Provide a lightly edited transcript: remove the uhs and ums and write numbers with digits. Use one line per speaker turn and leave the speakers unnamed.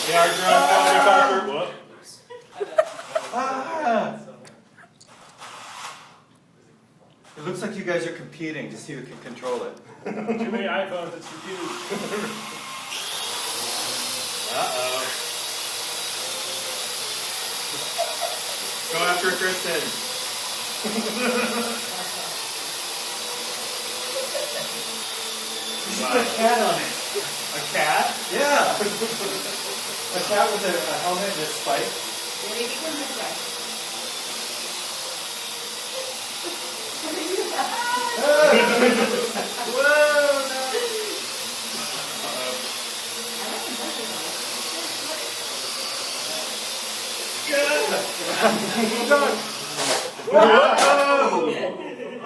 Yeah, our drone quality Whoop.
Ah. It looks like you guys are competing to see who can control it.
Too many iPhones, it's confused. Uh-oh. Go after Kristen.
You should put a cat on it.
A cat?
Yeah. A cat with a helmet and a spike.
Maybe we can this way.
Whoa, no.
I like the
Yeah.